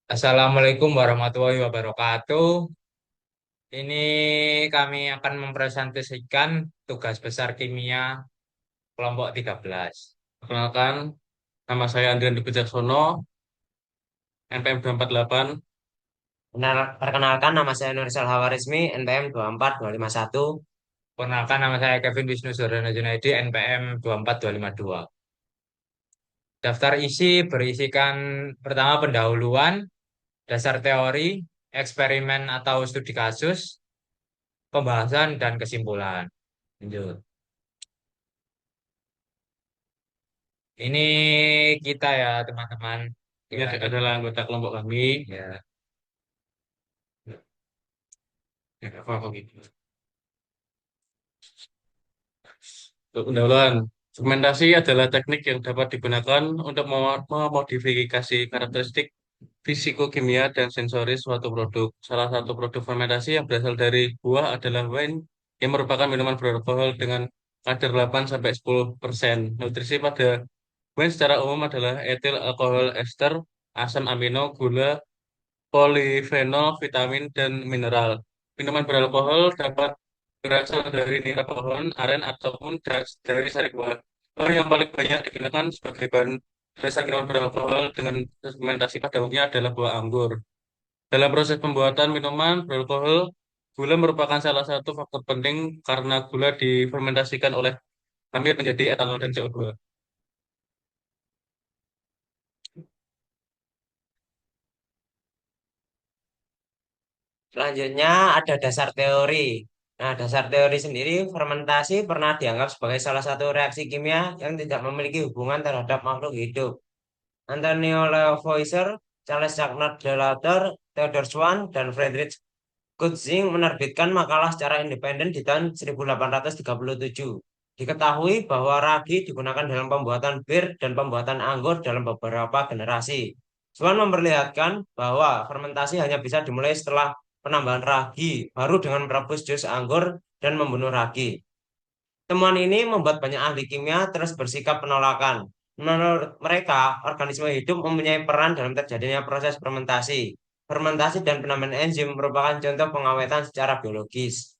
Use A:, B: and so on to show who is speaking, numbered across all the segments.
A: Assalamualaikum warahmatullahi wabarakatuh. Ini kami akan mempresentasikan tugas besar kimia kelompok 13.
B: Perkenalkan, nama saya Andrian Dwi Wijaksono, NPM 248.
C: Perkenalkan, nama saya Nurisal Hawarizmi, NPM 24251.
A: Perkenalkan nama saya Kevin Wisnu Surdana Junaidi, NPM 24252. Daftar isi berisikan pertama pendahuluan, dasar teori, eksperimen atau studi kasus, pembahasan, dan kesimpulan. Lanjut. Ini kita ya teman-teman.
B: Ini
A: Kita nih.
B: adalah anggota kelompok kami.
A: Ya.
B: Ya, apa gitu. Untuk pendahuluan, fermentasi adalah teknik yang dapat digunakan untuk memodifikasi karakteristik fisikokimia dan sensoris suatu produk. Salah satu produk fermentasi yang berasal dari buah adalah wine yang merupakan minuman beralkohol dengan kadar 8-10%. Nutrisi pada wine secara umum adalah etil alkohol ester, asam amino, gula, polifenol, vitamin, dan mineral. Minuman beralkohol dapat berasal dari nira pohon, aren, ataupun dari sari buah. Yang paling banyak digunakan sebagai bahan dasar minuman beralkohol dengan fermentasi pada umumnya adalah buah anggur. Dalam proses pembuatan minuman beralkohol, gula merupakan salah satu faktor penting karena gula difermentasikan oleh amir menjadi etanol dan CO2.
C: Selanjutnya ada dasar teori. Nah, dasar teori sendiri, fermentasi pernah dianggap sebagai salah satu reaksi kimia yang tidak memiliki hubungan terhadap makhluk hidup. Antonio Lavoisier, Charles Jacques Delatour, Theodor Schwann, dan Friedrich Kutzing menerbitkan makalah secara independen di tahun 1837. Diketahui bahwa ragi digunakan dalam pembuatan bir dan pembuatan anggur dalam beberapa generasi. Swan memperlihatkan bahwa fermentasi hanya bisa dimulai setelah penambahan ragi, baru dengan merebus jus anggur dan membunuh ragi. Temuan ini membuat banyak ahli kimia terus bersikap penolakan. Menurut mereka, organisme hidup mempunyai peran dalam terjadinya proses fermentasi. Fermentasi dan penambahan enzim merupakan contoh pengawetan secara biologis.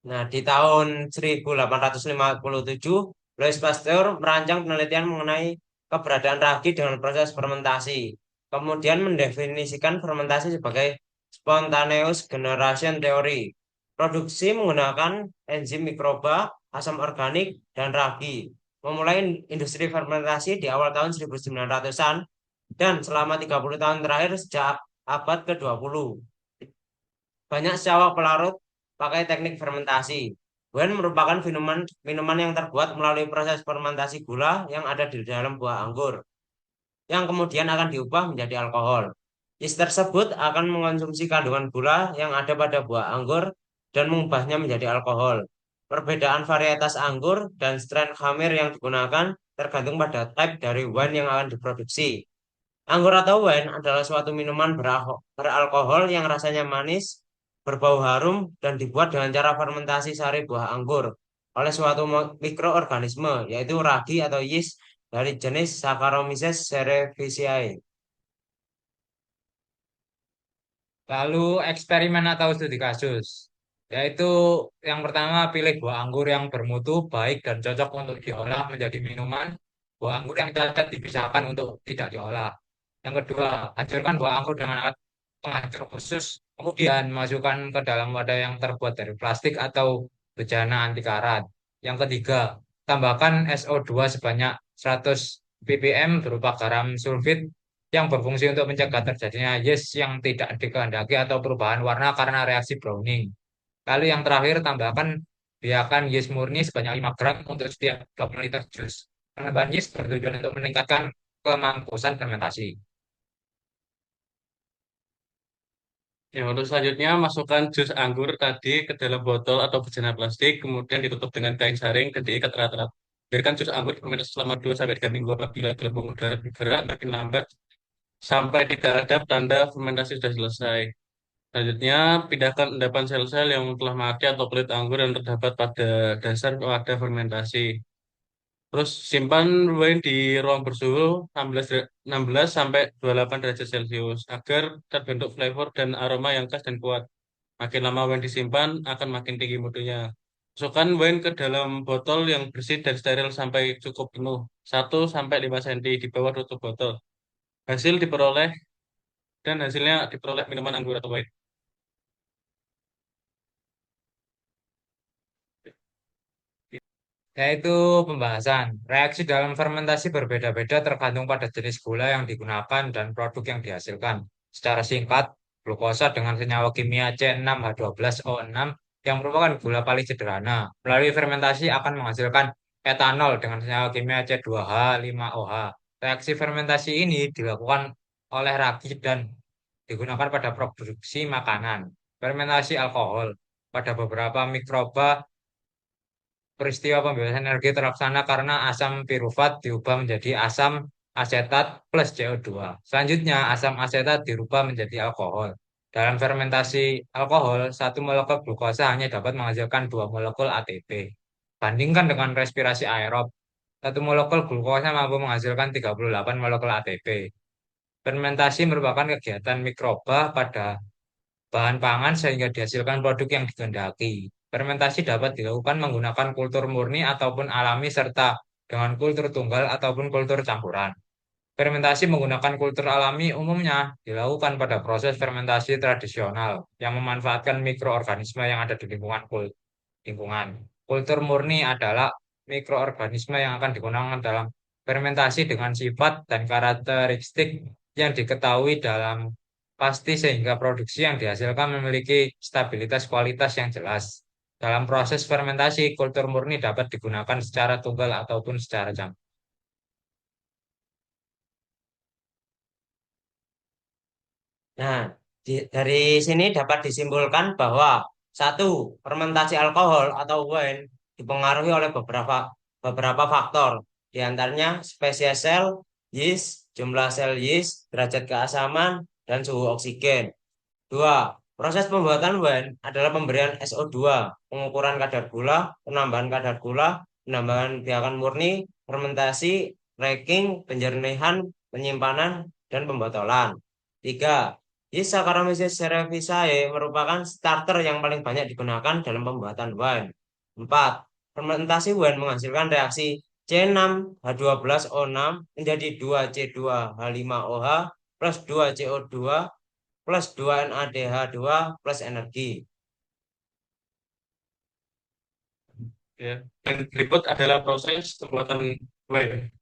C: Nah, di tahun 1857, Louis Pasteur merancang penelitian mengenai keberadaan ragi dengan proses fermentasi. Kemudian mendefinisikan fermentasi sebagai spontaneous generation theory. Produksi menggunakan enzim mikroba, asam organik, dan ragi. Memulai industri fermentasi di awal tahun 1900-an dan selama 30 tahun terakhir sejak abad ke-20. Banyak senyawa pelarut pakai teknik fermentasi. Wine merupakan minuman yang terbuat melalui proses fermentasi gula yang ada di dalam buah anggur, yang kemudian akan diubah menjadi alkohol. Yeast tersebut akan mengonsumsi kandungan gula yang ada pada buah anggur dan mengubahnya menjadi alkohol. Perbedaan varietas anggur dan strain khamir yang digunakan tergantung pada type dari wine yang akan diproduksi. Anggur atau wine adalah suatu minuman beralkohol yang rasanya manis, berbau harum, dan dibuat dengan cara fermentasi sari buah anggur oleh suatu mikroorganisme, yaitu ragi atau yeast dari jenis Saccharomyces cerevisiae.
A: Lalu eksperimen atau studi kasus, yaitu yang pertama pilih buah anggur yang bermutu baik dan cocok untuk diolah menjadi minuman. Buah anggur yang cacat dipisahkan untuk tidak diolah. Yang kedua, hancurkan buah anggur dengan alat penghancur khusus. Kemudian masukkan ke dalam wadah yang terbuat dari plastik atau bejana anti karat. Yang ketiga, tambahkan SO2 sebanyak 100 ppm berupa garam sulfit yang berfungsi untuk mencegah terjadinya yeast yang tidak dikehendaki atau perubahan warna karena reaksi browning. Lalu yang terakhir, tambahkan biarkan yeast murni sebanyak 5 gram untuk setiap 20 liter jus. Penambahan yeast bertujuan untuk meningkatkan kemangkusan fermentasi.
B: Ya, untuk selanjutnya masukkan jus anggur tadi ke dalam botol atau bejana plastik, kemudian ditutup dengan kain saring dan diikat erat-erat. Biarkan jus anggur fermentasi selama 2-3 minggu apabila dalam udara bergerak makin lambat sampai tidak ada tanda fermentasi sudah selesai. Selanjutnya, pindahkan endapan sel-sel yang telah mati atau kulit anggur yang terdapat pada dasar wadah fermentasi. Terus simpan wine di ruang bersuhu 16 sampai 28 derajat Celcius agar terbentuk flavor dan aroma yang khas dan kuat. Makin lama wine disimpan, akan makin tinggi mutunya. Masukkan wine ke dalam botol yang bersih dan steril sampai cukup penuh, 1 sampai 5 cm di bawah tutup botol. Hasil diperoleh dan hasilnya diperoleh minuman anggur atau wine.
A: Yaitu pembahasan. Reaksi dalam fermentasi berbeda-beda tergantung pada jenis gula yang digunakan dan produk yang dihasilkan. Secara singkat, glukosa dengan senyawa kimia C6H12O6 yang merupakan gula paling sederhana. Melalui fermentasi akan menghasilkan etanol dengan senyawa kimia C2H5OH. Reaksi fermentasi ini dilakukan oleh ragi dan digunakan pada produksi makanan. Fermentasi alkohol pada beberapa mikroba peristiwa pembebasan energi terlaksana karena asam pirufat diubah menjadi asam asetat plus CO2. Selanjutnya, asam asetat dirubah menjadi alkohol. Dalam fermentasi alkohol, satu molekul glukosa hanya dapat menghasilkan 2 molekul ATP. Bandingkan dengan respirasi aerob, satu molekul glukosa mampu menghasilkan 38 molekul ATP. Fermentasi merupakan kegiatan mikroba pada bahan pangan sehingga dihasilkan produk yang dikehendaki. Fermentasi dapat dilakukan menggunakan kultur murni ataupun alami serta dengan kultur tunggal ataupun kultur campuran. Fermentasi menggunakan kultur alami umumnya dilakukan pada proses fermentasi tradisional yang memanfaatkan mikroorganisme yang ada di lingkungan. Kultur murni adalah mikroorganisme yang akan digunakan dalam fermentasi dengan sifat dan karakteristik yang diketahui dalam pasti sehingga produksi yang dihasilkan memiliki stabilitas kualitas yang jelas. Dalam proses fermentasi, kultur murni dapat digunakan secara tunggal ataupun secara campur.
C: Nah, dari sini dapat disimpulkan bahwa satu, fermentasi alkohol atau wine dipengaruhi oleh beberapa faktor, di antaranya spesies sel, yeast, jumlah sel yeast, derajat keasaman, dan suhu oksigen. Dua, proses pembuatan wine adalah pemberian SO2, pengukuran kadar gula, penambahan kadar gula, penambahan biakan murni, fermentasi, racking, penjernihan, penyimpanan, dan pembotolan. Tiga, yeast Saccharomyces cerevisiae merupakan starter yang paling banyak digunakan dalam pembuatan wine. Empat, fermentasi wine menghasilkan reaksi C6H12O6 menjadi 2C2H5OH plus 2CO2 plus 2 NADH2 plus energi.
B: Ya. Dan berikut adalah proses pembuatan wine.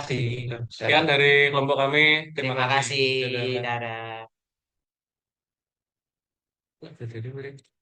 A: kasih.
B: Sekian dari kelompok kami. Terima
C: Terima
B: kasih.
C: kasih.
B: Dadah.
C: Dadah.
B: Dadah.